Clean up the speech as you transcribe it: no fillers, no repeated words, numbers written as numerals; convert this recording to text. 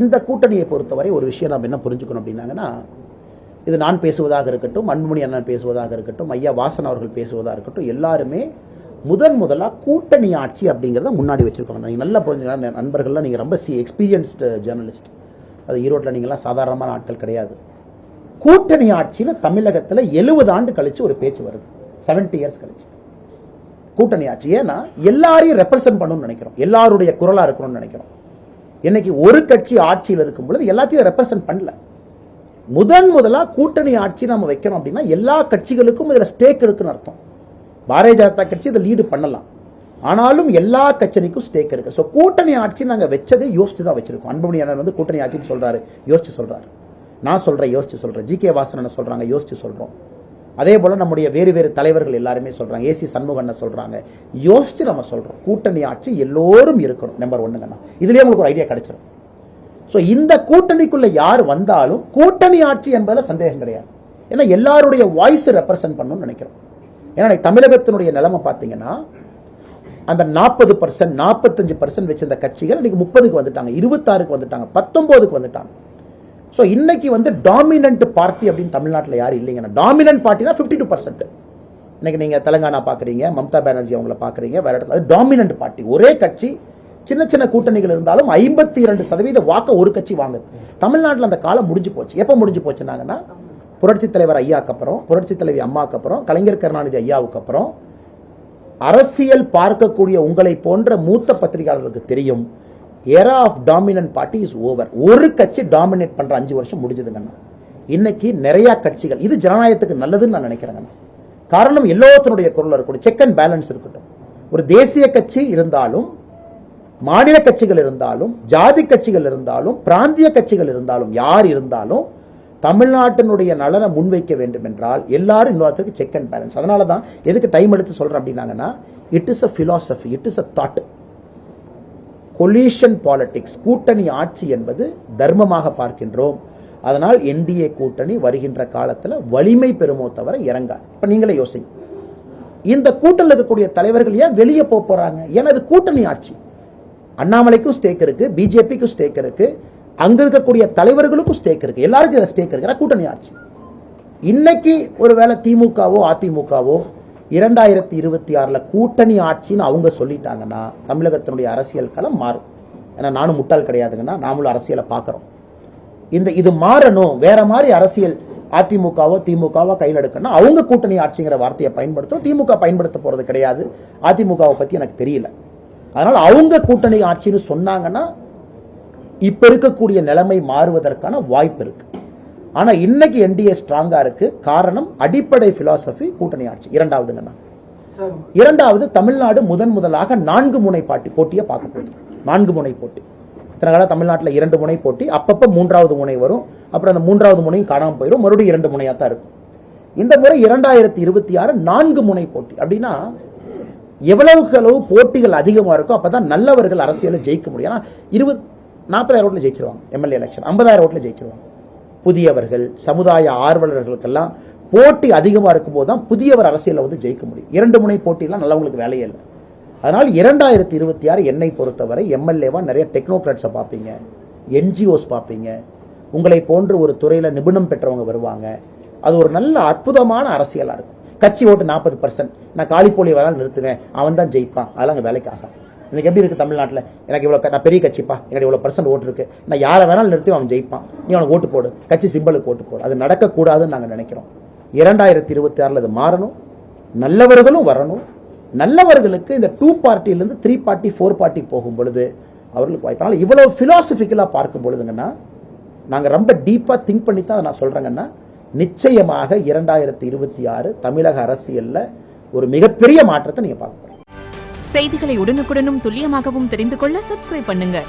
இந்த கூட்டணியை பொறுத்தவரை ஒரு விஷயம் நாம் என்ன புரிஞ்சுக்கணும் அப்படின்னாங்கன்னா, இது நான் பேசுவதாக இருக்கட்டும், அன்புமணி அண்ணன் பேசுவதாக இருக்கட்டும், ஐயா வாசன் அவர்கள் பேசுவதாக இருக்கட்டும், எல்லாருமே முதலாக கூட்டணி ஆட்சி அப்படிங்கிறத முன்னாடி வச்சிருக்காங்க. நீங்கள் நல்லா புரிஞ்சுக்கலாம், நண்பர்கள்லாம் நீங்கள் ரொம்ப எக்ஸ்பீரியன்ஸ்டு ஜேர்னலிஸ்ட், அது ஈரோட்டில் நீங்கள்லாம் சாதாரணமான ஆட்கள் கிடையாது. கூட்டணி ஆட்சின்னு தமிழகத்தில் 70 ஆண்டு கழிச்சு ஒரு பேச்சு வருது, 70 இயர்ஸ் கழிச்சு கூட்டணி ஆட்சி. ஏன்னா எல்லாரையும் ரெப்ரசென்ட் பண்ணணும்னு நினைக்கிறோம், எல்லாருடைய குரலாக இருக்கணும்னு நினைக்கிறோம். இன்னைக்கு ஒரு கட்சி ஆட்சியில் இருக்கும் பொழுது எல்லாத்தையும் ரெப்ரசென்ட் பண்ணல. முதலாக கூட்டணி ஆட்சி நம்ம வைக்கணும் அப்படின்னா எல்லா கட்சிகளுக்கும் இதில் ஸ்டேக் இருக்குன்னு அர்த்தம். பாரதிய ஜனதா கட்சி இதை லீடு பண்ணலாம், ஆனாலும் எல்லா கட்சிக்கும் ஸ்டேக் இருக்கு. ஸோ கூட்டணி ஆட்சி நாங்கள் வச்சதே யோசிச்சு தான் வச்சிருக்கோம். அன்புமணி அண்ணன் வந்து கூட்டணி ஆட்சின்னு சொல்றாரு, யோசிச்சு சொல்றாரு. நான் சொல்றேன், யோசிச்சு சொல்றேன். ஜி.கே. வாசன் சொல்றாங்க, யோசிச்சு சொல்றோம். அதே போல நம்முடைய வேறு தலைவர்கள் எல்லாருமே சொல்றாங்க, ஏசி சண்முகன் சொல்றாங்க, யோசிச்சு நம்ம சொல்றோம். கூட்டணி ஆட்சி எல்லோரும் இருக்கணும், நம்பர் 1. இதுலயே உங்களுக்கு ஒரு ஐடியா கிடைச்சிடும். ஸோ இந்த கூட்டணிக்குள்ள யார் வந்தாலும் கூட்டணி ஆட்சி என்பதில் சந்தேகம் கிடையாது. ஏன்னா எல்லாருடைய வாய்ஸ் ரெப்ரசென்ட் பண்ணணும்னு நினைக்கிறோம். ஏன்னா தமிழகத்தினுடைய நிலைமை பார்த்தீங்கன்னா, அந்த 40% 45% வச்சிருந்த கட்சிகள் இன்னைக்கு 30க்கு வந்துட்டாங்க, 26க்கு வந்துட்டாங்க, 19க்கு வந்துட்டாங்க. ஸோ இன்னைக்கு வந்து டாமினன்ட் பார்ட்டி அப்படின்னு தமிழ்நாட்டில் யாரும் இல்லைங்கன்னா, டாமினன்ட் பார்ட்டினா 52%. இன்னைக்கு நீங்கள் தெலங்கானா பார்க்குறீங்க, மம்தா பானர்ஜி அவங்கள பார்க்குறீங்க, வேற இடத்துல அது டாமினன்ட் பார்ட்டி. ஒரே கட்சி சின்ன கூட்டணிகள் இருந்தாலும் 52% வாக்க ஒரு கட்சி வாங்குது. தமிழ்நாட்டில் அந்த காலம் முடிஞ்சு போச்சு. எப்போ முடிஞ்சு போச்சுனாங்கன்னா, புரட்சி தலைவர் ஐயாவுக்கு அப்புறம், புரட்சி தலைவி அம்மாவுக்கு அப்புறம், கலைஞர் கருணாநிதி ஐயாவுக்கு அப்புறம் அரசியல் பார்க்கக்கூடிய உங்களை போன்ற மூத்த பத்திரிகையாளர்களுக்கு தெரியும், era of dominant party is over. ஒரு கட்சி டாமினேட் பண்ற 5 வருஷம் முடிஞ்சதுங்க. இன்னைக்கு நிறைய கட்சிகள், இது ஜனநாயகத்துக்கு நல்லதுன்னு நான் நினைக்கிறேங்க. காரணம் எல்லாத்தினுடைய குரல் இருக்கட்டும், செக் அண்ட் பேலன்ஸ் இருக்கட்டும். ஒரு தேசிய கட்சி இருந்தாலும், மாநில கட்சிகள் இருந்தாலும், ஜாதி கட்சிகள் இருந்தாலும், பிராந்திய கட்சிகள் இருந்தாலும், யார் இருந்தாலும் தமிழ்நாட்டினுடைய நலனை முன்வைக்க வேண்டும் என்றால் எல்லாரும் இன்னொருத்தருக்கு செக் அண்ட் பேலன்ஸ். அதனால தான் எதுக்கு டைம் எடுத்து சொல்றேன் அப்படின்னாங்கன்னா, it is a philosophy, it is a thought. Coalition politics, கூட்டணி ஆட்சி என்பது தர்மமாக பார்க்கின்றோம். அதனால் என்டிஏ கூட்டணி வருகின்ற காலத்தில் வலிமை பெறுமோ தவிர இறங்காது. இப்ப நீங்களே யோசிங்க, இந்த கூட்டணியில் இருக்கக்கூடிய தலைவர்கள் ஏன் வெளியே போறாங்க? ஏன்னா இது கூட்டணி ஆட்சி. அண்ணாமலைக்கும் ஸ்டேக் இருக்கு, பிஜேபிக்கும் ஸ்டேக் இருக்கு, அங்க இருக்கக்கூடிய தலைவர்களுக்கும் ஸ்டேக் இருக்கு, எல்லாருக்கும் இதுல ஸ்டேக் இருக்கு. கூட்டணி ஆட்சி. இன்னைக்கு ஒருவேளை திமுகவோ அதிமுகவோ 2026 கூட்டணி ஆட்சின்னு அவங்க சொல்லிட்டாங்கன்னா தமிழகத்தினுடைய அரசியல் களம் மாறும். ஏன்னா நானும் முட்டாள் கிடையாதுங்கன்னா, நாமளும் அரசியலை பார்க்கிறோம். இது மாறணும், வேற மாதிரி அரசியல் அதிமுகவோ திமுகவோ கையில் எடுக்கணும், அவங்க கூட்டணி ஆட்சிங்கிற வார்த்தையை பயன்படுத்தும். திமுக பயன்படுத்த போறது கிடையாது. அதிமுகவை பத்தி எனக்கு தெரியல. அதனால அவங்க கூட்டணி ஆட்சின்னு சொன்னாங்கன்னா இப்ப இருக்கக்கூடிய நிலைமை மாறுவதற்கான வாய்ப்பு இருக்கு. ஆனா இன்னைக்கு என்டிஏ ஸ்ட்ராங்கா இருக்கு. காரணம் அடிப்படை பிலாசபி கூட்டணி ஆட்சி. இரண்டாவது தமிழ்நாடு முதலாக 4 முனை போட்டியை பார்க்க போகுது. 4 முனை போட்டி. இத்தனை காலம் தமிழ்நாட்டில் 2 முனை போட்டி, அப்பப்ப 3வது முனை வரும், அப்புறம் அந்த 3வது முனையும் காணாம போயிடும், மறுபடியும் 2 முனையா தான் இருக்கும். இந்த முறை 2026 4 முனை போட்டி. அப்படின்னா எவ்வளவுக்கு அளவு போட்டிகள் அதிகமா இருக்கும், அப்பதான் நல்லவர்கள் அரசியலை ஜெயிக்க முடியும். 40,000 ஓட்டுல ஜெயிச்சிருவாங்க எம்எல்ஏ எலெக்ஷன், 50,000 ஓட்டுல ஜெயிச்சிருவாங்க. புதியவர்கள், சமுதாய ஆர்வலர்களுக்கெல்லாம் போட்டி அதிகமா இருக்கும் போது தான் புதியவர் அரசியலில் வந்து ஜெயிக்க முடியும். 2 முனை போட்டிலாம் நல்லவங்களுக்கு வேலையே இல்லை. அதனால் 2026 என்னை பொறுத்தவரை எம்எல்ஏவா நிறைய டெக்னோக்ராட்ஸை பார்ப்பீங்க, என்ஜிஓஸ் பார்ப்பீங்க, உங்களை போன்று ஒரு துறையில நிபுணம் பெற்றவங்க வருவாங்க. அது ஒரு நல்ல அற்புதமான அரசியலா இருக்கும். கட்சி ஓட்டு 40%, நான் காலிப்போலி வேணாலும் நிறுத்துவேன், அவன் தான் ஜெயிப்பான், அதெல்லாம் அங்கே வேலைக்கு ஆகாது. இன்னைக்கு எப்படி இருக்கு தமிழ்நாட்டில், எனக்கு இவ்வளோ, நான் பெரிய கட்சிப்பா, எனக்கு இவ்வளோ % ஓட்டு இருக்கு, நான் யாரை வேணாலும் நிறுத்தி அவன் ஜெயிப்பான், நீ அவனுக்கு ஓட்டு போடு, கட்சி சிம்பலுக்கு ஓட்டு போடு. அது நடக்கக்கூடாதுன்னு நாங்கள் நினைக்கிறோம். 2026 அது மாறணும், நல்லவர்களும் வரணும். நல்லவர்களுக்கு இந்த 2 பார்ட்டியிலிருந்து 3 பார்ட்டி 4 பார்ட்டி போகும் பொழுது அவர்களுக்கு வாய்ப்பு. இவ்வளவு பிலாசபிக்கலா பார்க்கும் பொழுதுங்கன்னா, நாங்கள் ரொம்ப டீப்பா திங்க் பண்ணி தான் நான் சொல்றேங்கன்னா, நிச்சயமாக 2026 தமிழக அரசியல்ல ஒரு மிகப்பெரிய மாற்றத்தை நீங்க பார்க்க. செய்திகளை உடனுக்குடனும் துல்லியமாகவும் தெரிந்து கொள்ள சப்ஸ்கிரைப் பண்ணுங்க.